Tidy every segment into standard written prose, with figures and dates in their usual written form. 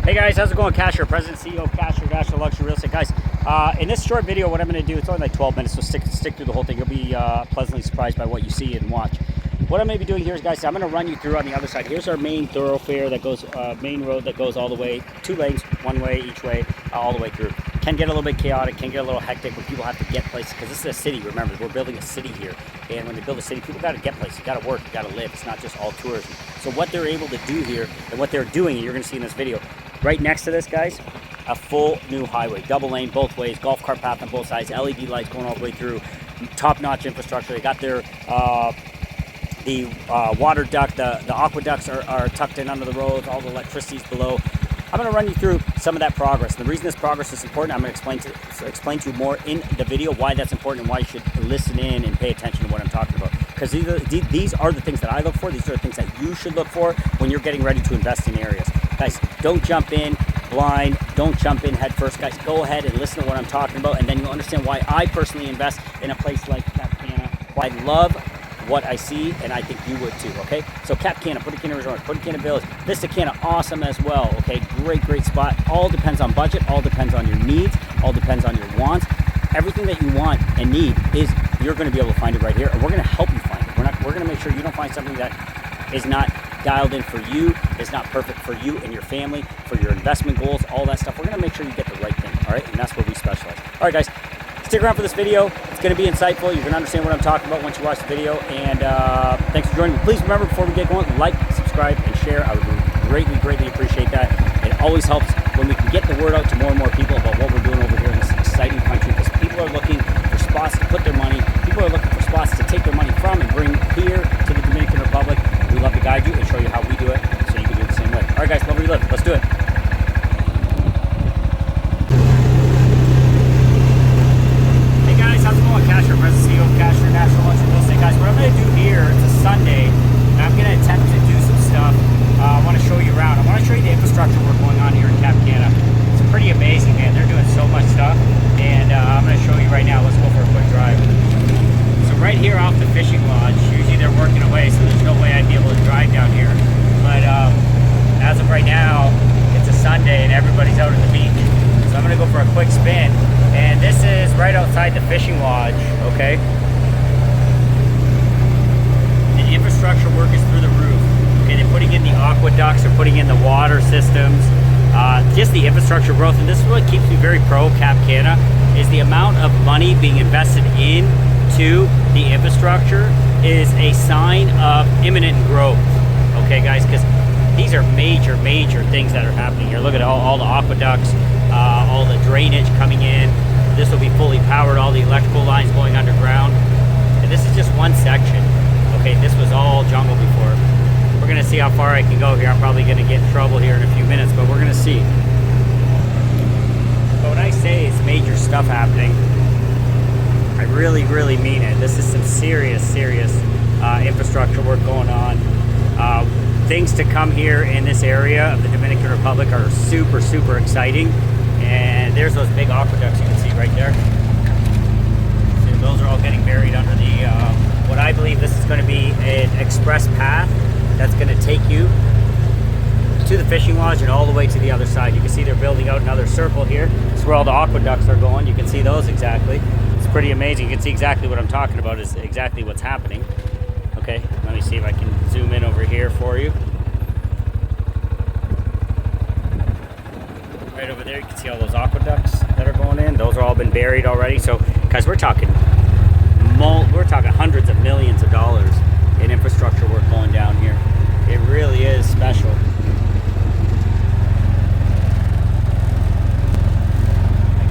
Hey guys, how's it going? Kash, your President CEO of Kash, your National Luxury Real Estate. Guys, in this short video, what I'm going to do, it's only like 12 minutes, so stick through the whole thing. You'll be pleasantly surprised by what you see and watch. What I'm going to be doing here is, guys, I'm going to run you through on the other side. Here's our main thoroughfare that goes, main road that goes all the way, 2 lanes, 1 way each way, all the way through. Can get a little bit chaotic, can get a little hectic when people have to get places, because this is a city, remember, we're building a city here. And when they build a city, people got to get places, you got to work, you got to live. It's not just all tourism. So what they're able to do here, and what they're doing, and you're going to see in this video, right next to this, guys, a full new highway, double lane both ways, golf cart path on both sides, LED lights going all the way through, top-notch infrastructure. They got their water duct, the aqueducts are tucked in under the roads, all the electricity's below. I'm going to run you through some of that progress. And the reason this progress is important, I'm going to explain to you more in the video why that's important and why you should listen in and pay attention to what I'm talking about. Because these are the things that I look for. These are the things that you should look for when you're getting ready to invest in areas. Guys, don't jump in blind. Don't jump in head first. Guys, go ahead and listen to what I'm talking about, and then you'll understand why I personally invest in a place like Cap Cana. Why I love what I see, and I think you would too, okay? So Cap Cana, Punta Cana Resort, Punta Cana Village, Vista Cana, awesome as well, okay? Great spot. All depends on budget, all depends on your needs, all depends on your wants. Everything that you want and need is, you're gonna be able to find it right here, and we're gonna help you find it. We're gonna make sure you don't find something that is not dialed in for you, is not perfect for you and your family, for your investment goals, all that stuff. We're gonna make sure you get the right thing, all right? And that's where we specialize. All right, guys. Stick around for this video. It's going to be insightful. You're going to understand what I'm talking about once you watch the video. And thanks for joining me. Please remember, before we get going, like, subscribe, and share. I would greatly appreciate that. It always helps when we can get the word out to more and more people about what we're doing over here in this exciting country, because people are looking for spots to put their money. People are looking for spots to take their money from and bring here to the Dominican Republic. We love to guide you and show you how we do it so you can do it the same way. All right, guys, love where you live. Let's do it. Kash, your President CEO of Kash, your National Luxury Real Estate. Guys, what I'm going to do here, it's a Sunday, and I'm going to attempt to do some stuff. I want to show you around. I want to show you the infrastructure work going on here in Cap Cana. It's pretty amazing, man. They're doing so much stuff, and I'm going to show you right now. Let's go for a quick drive. So right here off the fishing lodge, usually they're working away, so there's no way I'd be able to drive down here. But as of right now, it's a Sunday, and everybody's out at the beach. So I'm going to go for a quick spin. And this is right outside the fishing lodge, okay? The infrastructure work is through the roof. Okay, they're putting in the aqueducts, they're putting in the water systems, just the infrastructure growth. And this is what keeps me very pro Cap Cana, is the amount of money being invested into the infrastructure is a sign of imminent growth. Okay, guys, because these are major things that are happening here. Look at all the aqueducts, all the drainage coming in. This will be fully powered, all the electrical lines going underground. And this is just one section. Okay, this was all jungle before. We're gonna see how far I can go here. I'm probably gonna get in trouble here in a few minutes, but we're gonna see. But when I say it's major stuff happening, I really mean it. This is some serious infrastructure work going on. Things to come here in this area of the Dominican Republic are super exciting. And there's those big aqueducts you can see right there. So those are all getting buried under the, what I believe this is going to be an express path that's going to take you to the fishing lodge and all the way to the other side. You can see they're building out another circle here. This is where all the aqueducts are going. You can see those exactly. It's pretty amazing. You can see exactly what I'm talking about is exactly what's happening. Okay, let me see if I can zoom in over here for you. Right over there, you can see all those aqueducts that are going in. Those are all been buried already. So, guys, we're talking hundreds of millions of dollars in infrastructure work going down here. It really is special.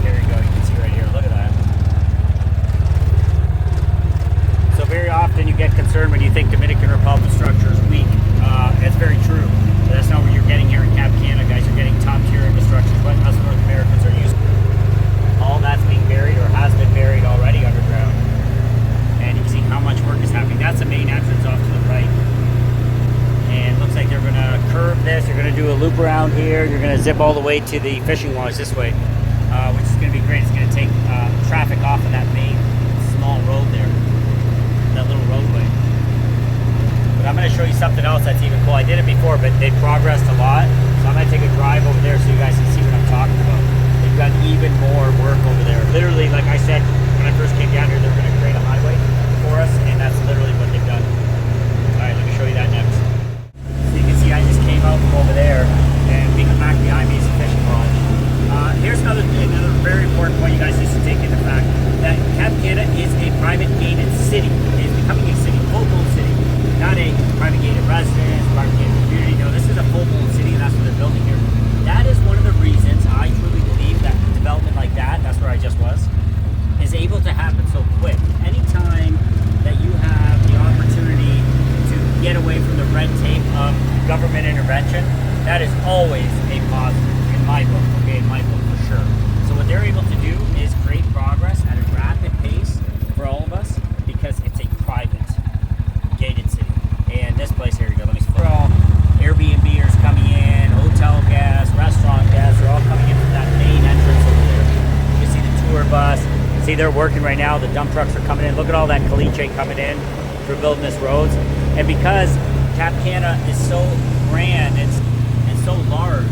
There you go. You can see right here. Look at that. So very often you get concerned when you think Dominican Republic structure is weak. It's very true. But that's not what you're getting here in Cap Cana, guys. You're getting top-tier infrastructure, what us North Americans are using. All that's being buried or has been buried already underground. And you can see how much work is happening. That's the main entrance off to the right. And it looks like they're going to curve this. They're going to do a loop around here. You're going to zip all the way to the fishing lodge this way, which is going to be great. It's going to take traffic off of that main small road there, that little roadway. But I'm going to show you something else that's even cool. I did it before, but they progressed a lot. So I'm going to take a drive over there so see they're working right now. The dump trucks are coming in. Look at all that caliche coming in for building this roads. And because Cap Cana is so grand, it's so large,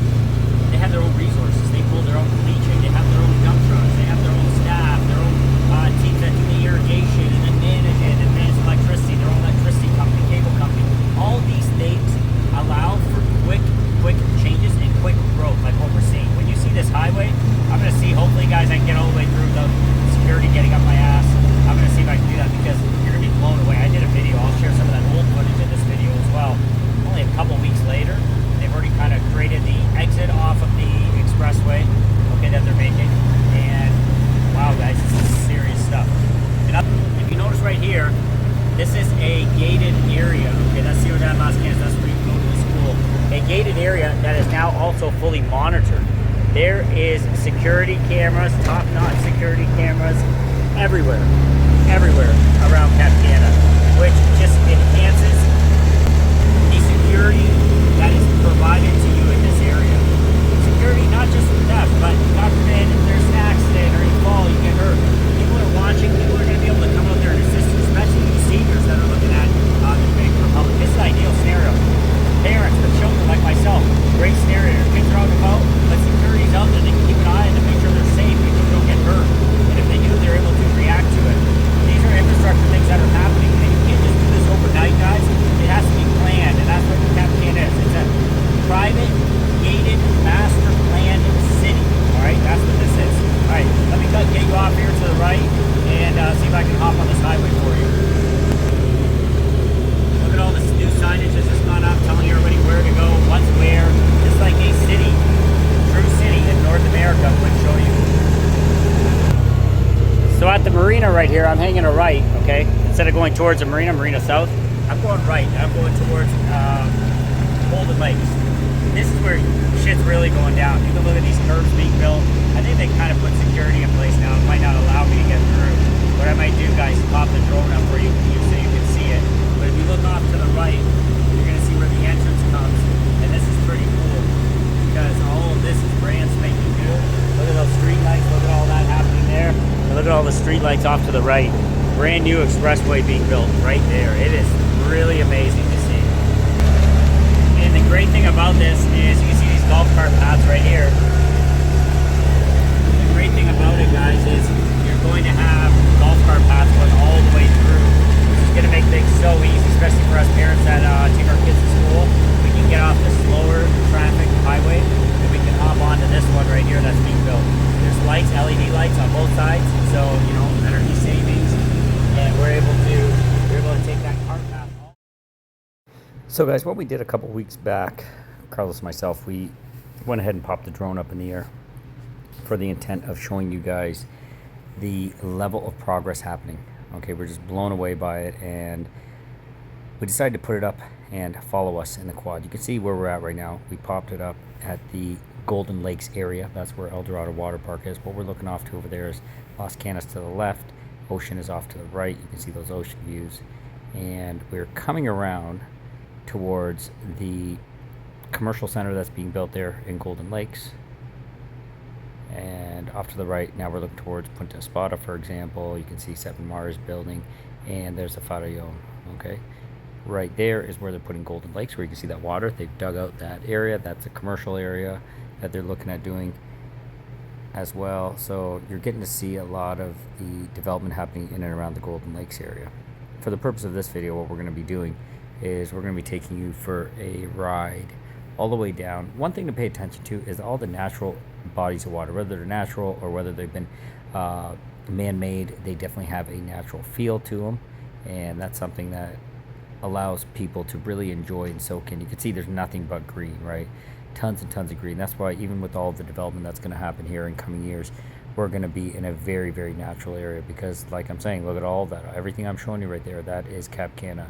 they have their own resources. They pull their own caliche. They have their own dump trucks. They have their own staff, their own teams that do the irrigation and then manage it and manage electricity, their own electricity company, cable company. All these things allow for quick changes and quick growth, like what we're seeing. When you see this highway, I'm going to see, hopefully guys, I can get all the way through the security getting up my ass. I'm going to see if I can do that because you're going to be blown away. I did a video. I'll share some of that old footage in this video as well. Only a couple weeks later, they've already kind of created the exit off of the expressway, okay, that they're making. And wow, guys, this is serious stuff. And if you notice right here, this is a gated area. Okay, that's Ciudad Las Canas. That's where you go to the school. A gated area that is now also fully monitored. There is security cameras, top-notch security cameras everywhere around Cap Cana, which just enhances the security that is provided to you in this area. Security not just for theft, but God forbid if there's an accident or you fall, you get hurt. People are watching. People are going to be able to come out there and assist you, especially you seniors that are looking at the Dominican Republic. This is an ideal scenario. Parents with children like myself, great scenario. Your kids are out and about, but security's out there. They can keep an eye on them, make sure they're safe, make sure they don't get hurt. And if they do, they're able to react to it. These are infrastructure things that are happening, and you can't just do this overnight, guys. It has to be planned, and that's what Cap Cana is. It's a private, gated, master planned city. All right, that's what this is. All right, let me get you off here to the right and see if I can hop on this highway for you. Look at all this new signage that's just gone up, telling everybody where to go, what's where. It's like a city, true city in North America would show you. So at the marina right here, I'm hanging a right, okay? Instead of going towards the Marina South, I'm going right. I'm going towards Golden Lakes. This is where shit's really going down. You can look at these curbs being built. I think they kind of put security in place now. It might not allow me to get through. What I might do, guys, is pop the drone up for you so you can see it. But if you look off to the right, you're going to see where the entrance comes. And this is pretty cool because all of this is brand spanking new. Look at those street lights. Look at all that happening there. And look at all the street lights off to the right. Brand new expressway being built right there. It is really amazing to see. And the great thing about this is you can see these golf cart paths right here. The great thing about it, guys, is you're going to have golf cart paths going all the way through, which is going to make things so easy, especially for us parents that take our kids to school. We can get off the slower traffic highway and we can hop onto this one right here that's being built. There's lights, LED lights on both sides, so you know, energy savings, and we're able to take that cart path. So guys, what we did a couple weeks back, Carlos and myself, we went ahead and popped the drone up in the air for the intent of showing you guys the level of progress happening. Okay, we're just blown away by it, and we decided to put it up and follow us in the quad. You can see where we're at right now. We popped it up at the Golden Lakes area. That's where El Dorado Water Park is. What we're looking off to over there is Las Canas to the left. Ocean is off to the right. You can see those ocean views. And we're coming around towards the commercial center that's being built there in Golden Lakes. And off to the right, now we're looking towards Punta Espada, for example. You can see Seven Mars building, and there's the Farallon, okay? Right there is where they're putting Golden Lakes, where you can see that water. They've dug out that area. That's a commercial area that they're looking at doing as well. So you're getting to see a lot of the development happening in and around the Golden Lakes area. For the purpose of this video, what we're going to be doing is we're going to be taking you for a ride all the way down. One thing to pay attention to is all the natural bodies of water, whether they're natural or whether they've been man-made. They definitely have a natural feel to them, and that's something that allows people to really enjoy and soak in. You can see there's nothing but green, right? Tons and tons of green. That's why even with all the development that's going to happen here in coming years, we're going to be in a very, very natural area because, like I'm saying, look at all that. Everything I'm showing you right there, that is Cap Cana.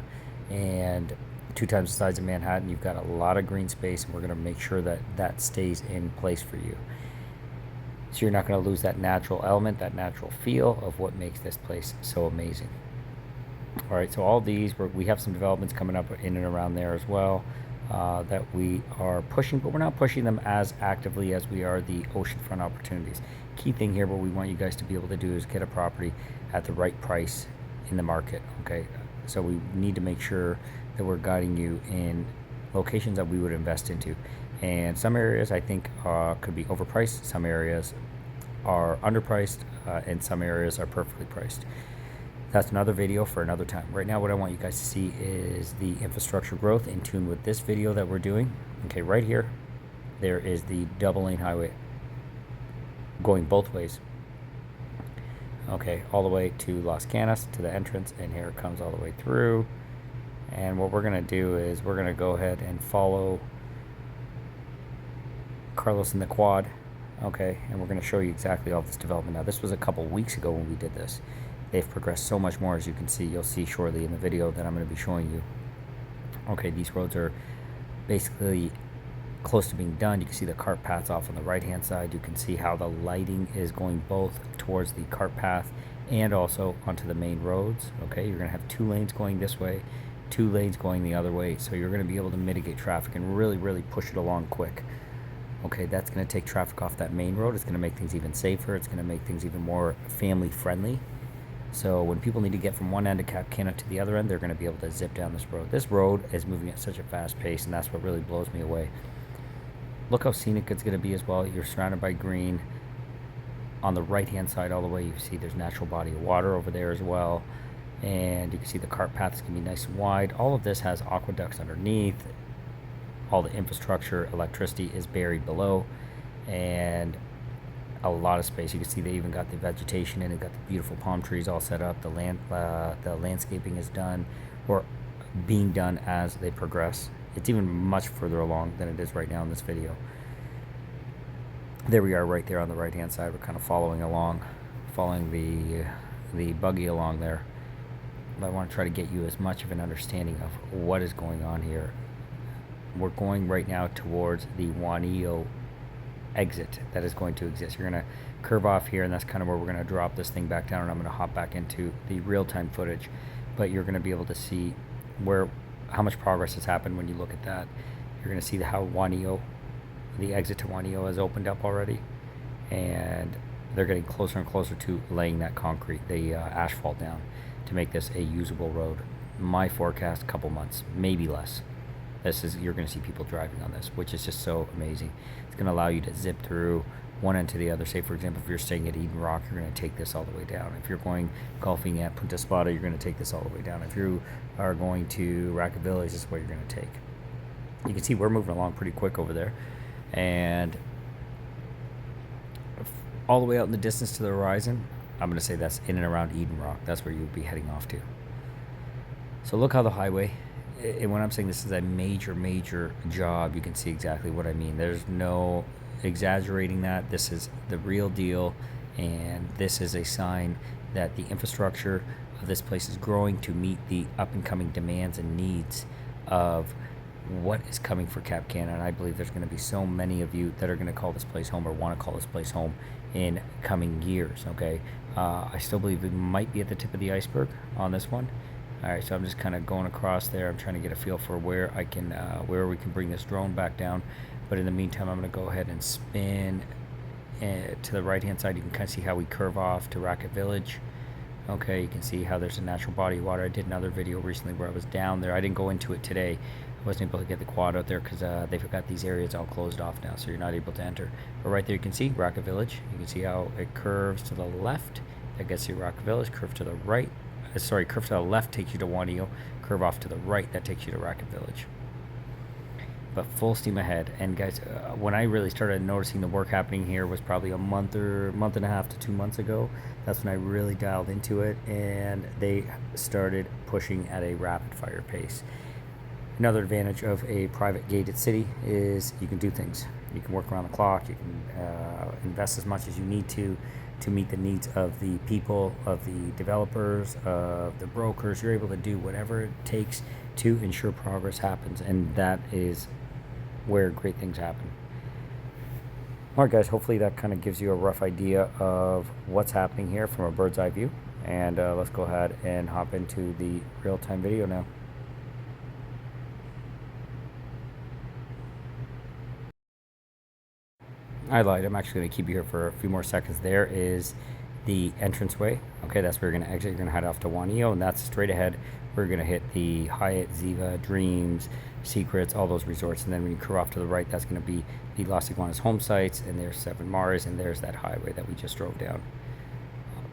And 2 times the size of Manhattan, you've got a lot of green space, and we're going to make sure that that stays in place for you. So you're not going to lose that natural element, that natural feel of what makes this place so amazing. All right, so all these, we have some developments coming up in and around there as well. that we are pushing, but we're not pushing them as actively as we are the oceanfront opportunities. Key thing here, what we want you guys to be able to do is get a property at the right price in the market, okay? So we need to make sure that we're guiding you in locations that we would invest into. And some areas I think could be overpriced, some areas are underpriced, and some areas are perfectly priced. That's another video for another time. Right now what I want you guys to see is the infrastructure growth in tune with this video that we're doing. Okay, right here there is the double lane highway going both ways. Okay, all the way to Las Canas, to the entrance, and here it comes all the way through. And what we're gonna do is we're gonna go ahead and follow Carlos in the quad. Okay, and we're gonna show you exactly all this development. Now this was a couple weeks ago when we did this. They've progressed so much more, as you can see. You'll see shortly in the video that I'm going to be showing you. Okay, these roads are basically close to being done. You can see the cart paths off on the right hand side. You can see how the lighting is going both towards the cart path and also onto the main roads. Okay, you're going to have 2 lanes going this way, 2 lanes going the other way, so you're going to be able to mitigate traffic and really push it along quick. Okay, that's going to take traffic off that main road. It's going to make things even safer. It's going to make things even more family friendly. So when people need to get from one end of Cap Cana to the other end, they're going to be able to zip down this road. This road is moving at such a fast pace, and that's what really blows me away. Look how scenic it's going to be as well. You're surrounded by green. On the right-hand side all the way, you see there's natural body of water over there as well. And you can see the cart path is going to be nice and wide. All of this has aqueducts underneath. All the infrastructure, electricity is buried below. And a lot of space. You can see they even got the vegetation in it, got the beautiful palm trees all set up. The landscaping is done or being done as they progress. It's even much further along than it is right now in this video. There we are right there on the right hand side. We're kind of following along, following the buggy along there. But I want to try to get you as much of an understanding of what is going on here. We're going right now towards the Juanillo exit that is going to exist. You're going to curve off here, and that's kind of where we're going to drop this thing back down, and I'm going to hop back into the real-time footage. But you're going to be able to see how much progress has happened when you look at that. You're going to see how Juanillo, the exit to Juanillo, has opened up already, and they're getting closer and closer to laying that concrete, the asphalt down, to make this a usable road. My forecast, couple months, maybe less. You're going to see people driving on this, which is just so amazing. It's going to allow you to zip through one end to the other. Say, for example, if you're staying at Eden Rock, you're going to take this all the way down. If you're going golfing at Punta Spada, you're going to take this all the way down. If you are going to Racket Village, this is what you're going to take. You can see we're moving along pretty quick over there. And all the way out in the distance to the horizon, I'm going to say that's in and around Eden Rock. That's where you would be heading off to. So look how the highway, and when I'm saying this is a major job, you can see exactly what I mean. There's no exaggerating that. This is the real deal, and this is a sign that the infrastructure of this place is growing to meet the up-and-coming demands and needs of what is coming for Cap Cana. And I believe there's going to be so many of you that are going to call this place home or want to call this place home in coming years. Okay, I still believe we might be at the tip of the iceberg on this one. All right, so I'm just kind of going across there. I'm trying to get a feel for where we can bring this drone back down. But in the meantime, I'm going to go ahead and spin to the right-hand side. You can kind of see how we curve off to Racket Village. Okay, you can see how there's a natural body of water. I did another video recently where I was down there. I didn't go into it today. I wasn't able to get the quad out there because they've got these areas all closed off now, so you're not able to enter. But right there you can see Racket Village. You can see how it curves to the left. That gets you Racket Village. Curve to the right. Curve to the left takes you to Juanillo. Curve off to the right, that takes you to Racket Village. But full steam ahead. And guys, when I really started noticing the work happening here was probably a month and a half to 2 months ago. That's when I really dialed into it, and they started pushing at a rapid fire pace. Another advantage of a private gated city is you can do things. You can work around the clock. You can invest as much as you need to meet the needs of the people, of the developers, of the brokers. You're able to do whatever it takes to ensure progress happens, and that is where great things happen. All right, guys, hopefully that kind of gives you a rough idea of what's happening here from a bird's eye view. And let's go ahead and hop into the real-time video now. I lied. I'm actually going to keep you here for a few more seconds. There is the entranceway. Okay, that's where you're going to exit. You're going to head off to Juanillo, and that's straight ahead. We're going to hit the Hyatt, Ziva, Dreams, Secrets, all those resorts. And then when you curve off to the right, that's going to be the Las Iguanas home sites, and there's Seven Mars, and there's that highway that we just drove down.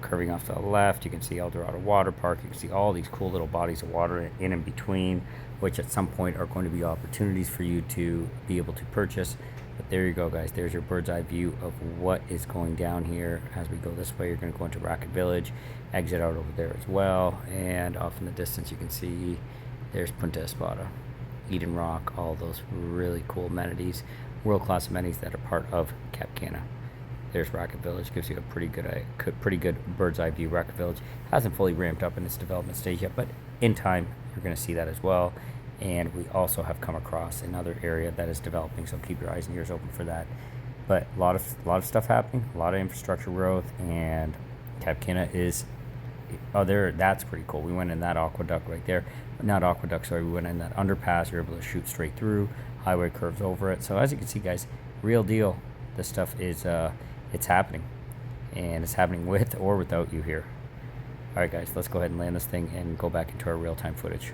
Curving off to the left, you can see El Dorado Water Park. You can see all these cool little bodies of water in and between, which at some point are going to be opportunities for you to be able to purchase. But there you go, guys. There's your bird's eye view of what is going down here. As we go this way, you're going to go into Racket Village, exit out over there as well, and off in the distance you can see there's Punta Espada, Eden Rock, all those really cool amenities, world-class amenities that are part of Cap Cana. There's Racket Village, gives you a pretty good bird's eye view. Racket Village hasn't fully ramped up in its development stage yet, but in time you're going to see that as well. And we also have come across another area that is developing, so keep your eyes and ears open for that. But a lot of stuff happening, a lot of infrastructure growth, and Cap Cana is that's pretty cool. We went in that aqueduct right there, not aqueduct, sorry. We went in that underpass. You're able to shoot straight through. Highway curves over it. So as you can see, guys, real deal. This stuff is it's happening, and it's happening with or without you here. All right, guys, let's go ahead and land this thing and go back into our real-time footage.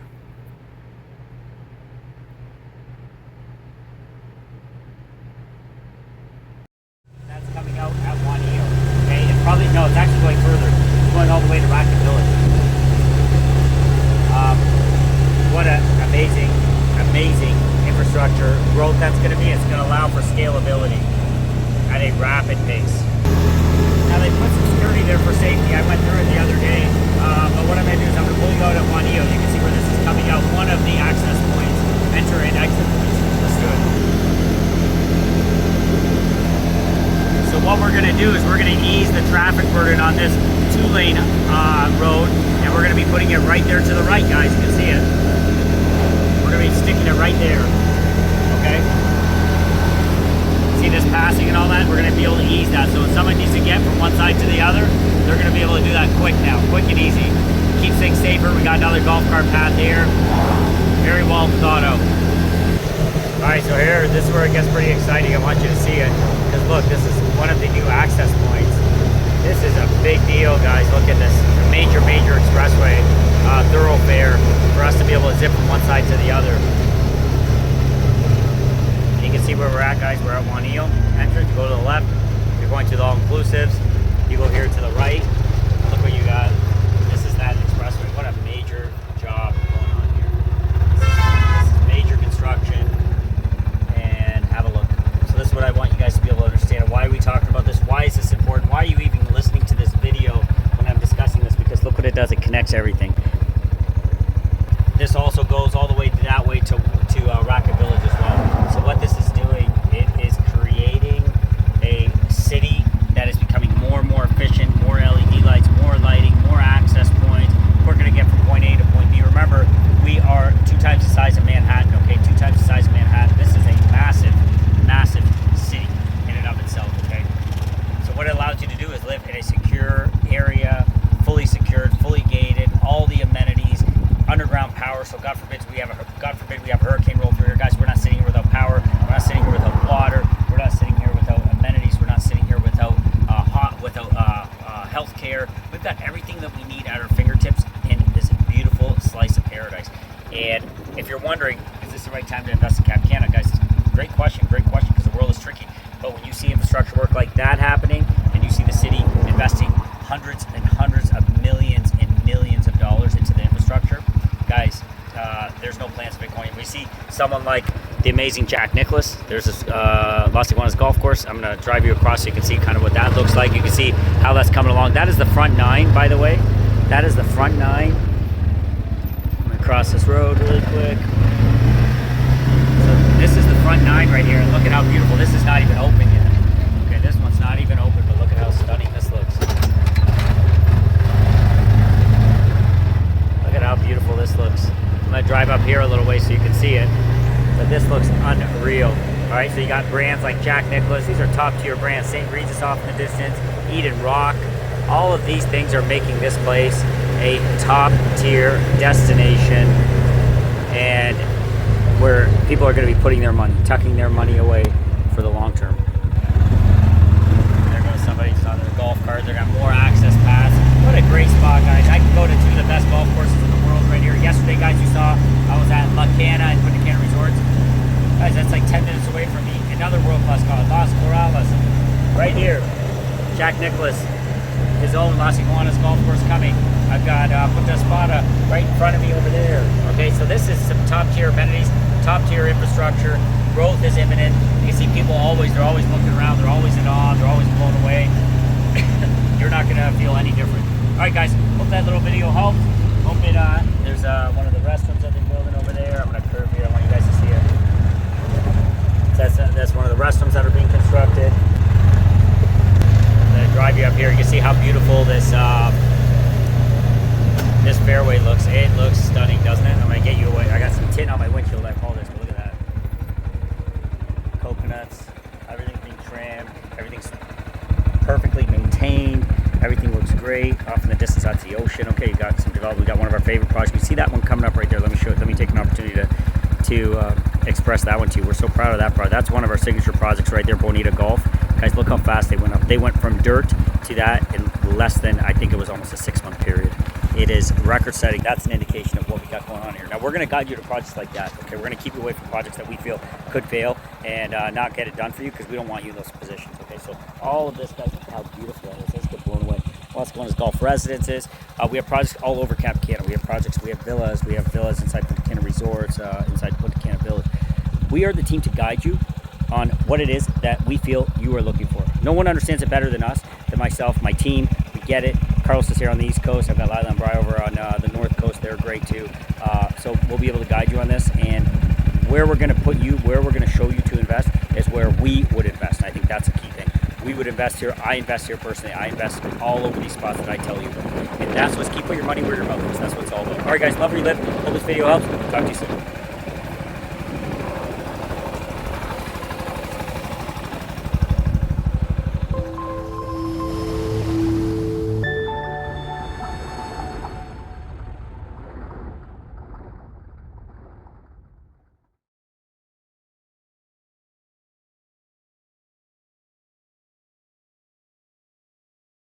That's coming out at Juanillo. Okay, it's actually going further. It's going all the way to Racket Village. What an amazing infrastructure growth that's going to be. It's going to allow for scalability at a rapid pace. Now they put some security there for safety. I went through it the other day, but what I'm going to do is I'm going to pull you out at Juanillo. You can see where this is coming out. One of the access points, enter and exit points. Let's do it. So what we're going to do is we're going to ease the traffic burden on this 2-lane road, and we're going to be putting it right there to the right, guys. You can see it. We're going to be sticking it right there. Okay. See this passing and all that? We're going to be able to ease that. So if someone needs to get from one side to the other, they're going to be able to do that quick now. Quick and easy. Keeps things safer. We got another golf cart path here. Very well thought out. Alright, so here, this is where it gets pretty exciting. I want you to see it. Because look, this is one of the new access points. This is a big deal, guys. Look at this. Major expressway, thoroughfare for us to be able to zip from one side to the other. You can see where we're at, guys. We're at Juanillo entrance. You go to the left, you're going to the all-inclusives. You go here to the right. Look what you got. This is that expressway. What a major job going on here. This is major construction. And have a look. So this is what I want you guys to be able to understand. Why are we talking about this? Why is this important? Why are you even listening to this video when I'm discussing this? Because look what it does. It connects everything. This also goes all the way that way to Racket Village as well. So what this is doing, it is creating a city that is becoming more and more efficient, more LED lights, more lighting, more access points. We're going to get from point A to point B. Remember, we are 2 times the size of Manhattan, okay? 2 times the size of Manhattan. This is a massive city in and of itself, okay? So what it allows you to do is live in a secure area, fully secured, fully gated, all the amenities, underground power. So God forbid we have a hurricane roll through here, guys. We're not sitting here without power. We're not sitting here without water. We're not sitting here without amenities. We're not sitting here without health care. We've got everything that we need at our fingertips in this beautiful slice of paradise. And if you're wondering, is this the right time to invest in Cap Cana, guys? Great question, because the world is tricky. But when you see infrastructure work like that happening, and you see the city investing hundreds and hundreds of millions and millions of dollars into the infrastructure, guys, there's no plans of it going. We see someone like the amazing Jack Nicklaus. There's this Las Iguanas golf course. I'm going to drive you across so you can see kind of what that looks like. You can see how that's coming along. That is the front 9, by the way. That is the front 9. I'm going to cross this road really quick. So this is the front 9 right here, and look at how beautiful. This is not even open yet. Okay, this one's not even open, but look at how stunning this looks. Look at how beautiful this looks. I'm going to drive up here a little way so you can see it. But this looks unreal. All right, so you got brands like Jack Nicklaus. These are top-tier brands. St. Regis off in the distance, Eden Rock. All of these things are making this place a top-tier destination, and where people are going to be putting their money, tucking their money away for the long term. here, Jack Nicklaus, his own Las Iguanas golf course coming. I've got Punta Espada right in front of me over there. Okay, so this is some top tier amenities, top tier infrastructure. Growth is imminent. You can see people they're always looking around, they're always in awe, they're always blown away. You're not gonna feel any different. All right, guys, hope that little video helped. Hope it, there's one of the restrooms that they're building over there. I'm gonna curve here, I want you guys to see it. That's one of the restrooms that are being constructed. I'm gonna drive you up here. You can see how beautiful this this fairway looks. It looks stunning, doesn't it? I'm gonna get you away. I got some tint on my windshield. I apologize, but look at that. Coconuts, everything's being trimmed, everything's perfectly maintained. Everything looks great. Off in the distance, that's the ocean. Okay, you got some development. We got one of our favorite projects. You see that one coming up right there. Let me show it. Let me take an opportunity to express that one to you. We're so proud of that project. That's one of our signature projects right there, Bonita Golf. Guys, look how fast they went up. They went from dirt to that in less than, I think it was almost a 6-month period. It is record setting. That's an indication of what we got going on here. Now, we're going to guide you to projects like that. Okay, we're going to keep you away from projects that we feel could fail and not get it done for you, because we don't want you in those positions. Okay, so all of this, guys, look how beautiful that is. Let's get blown away. Las Iguanas golf residences. We have projects all over Cap Cana. We have projects, we have villas inside Punta Cana Resorts, inside Punta Cana Village. We are the team to guide you on what it is that we feel you are looking for. No one understands it better than us, than myself, my team. We get it. Carlos is here on the East Coast. I've got Lila and Bri over on the North Coast. They're great too. So we'll be able to guide you on this, and where we're going to put you, where we're going to show you to invest is where we would invest. And I think that's a key thing. We would invest here. I invest here personally. I invest all over these spots that I tell you about. And that's what's key. Put your money where your mouth is. That's what it's all about. All right, guys. Love where you live. Hope this video helps. Talk to you soon.